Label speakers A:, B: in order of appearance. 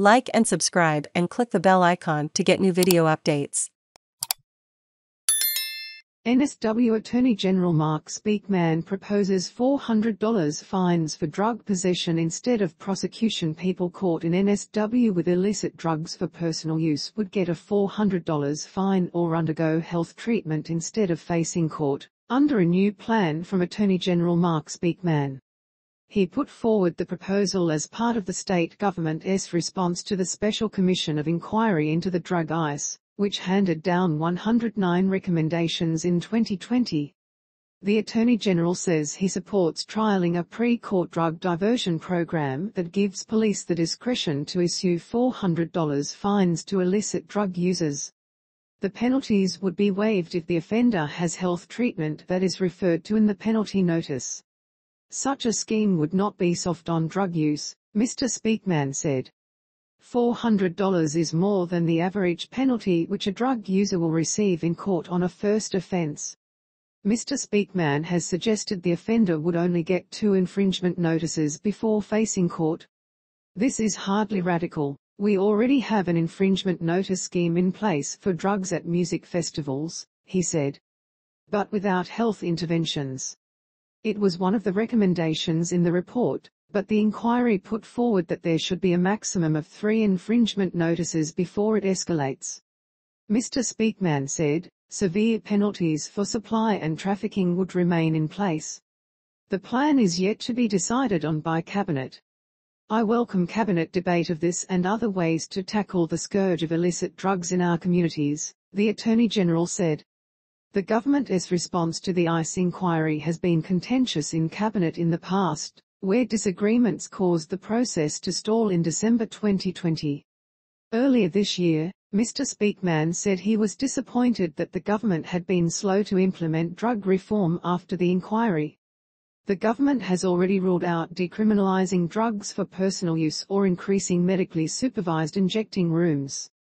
A: Like and subscribe and click the bell icon to get new video updates.
B: NSW Attorney General Mark Speakman proposes $400 fines for drug possession instead of prosecution. People caught in NSW with illicit drugs for personal use would get a $400 fine or undergo health treatment instead of facing court, under a new plan from Attorney General Mark Speakman. He put forward the proposal as part of the state government's response to the Special Commission of Inquiry into the Drug ICE, which handed down 109 recommendations in 2020. The Attorney General says he supports trialling a pre-court drug diversion program that gives police the discretion to issue $400 fines to illicit drug users. The penalties would be waived if the offender has health treatment that is referred to in the penalty notice. Such a scheme would not be soft on drug use, Mr. Speakman said. $400 is more than the average penalty which a drug user will receive in court on a first offence. Mr. Speakman has suggested the offender would only get 2 infringement notices before facing court. This is hardly radical. We already have an infringement notice scheme in place for drugs at music festivals, he said. But without health interventions. It was one of the recommendations in the report, but the inquiry put forward that there should be a maximum of 3 infringement notices before it escalates. Mr. Speakman said, severe penalties for supply and trafficking would remain in place. The plan is yet to be decided on by Cabinet. I welcome Cabinet debate of this and other ways to tackle the scourge of illicit drugs in our communities, the Attorney General said. The government's response to the ICE inquiry has been contentious in Cabinet in the past, where disagreements caused the process to stall in December 2020. Earlier this year, Mr. Speakman said he was disappointed that the government had been slow to implement drug reform after the inquiry. The government has already ruled out decriminalising drugs for personal use or increasing medically supervised injecting rooms.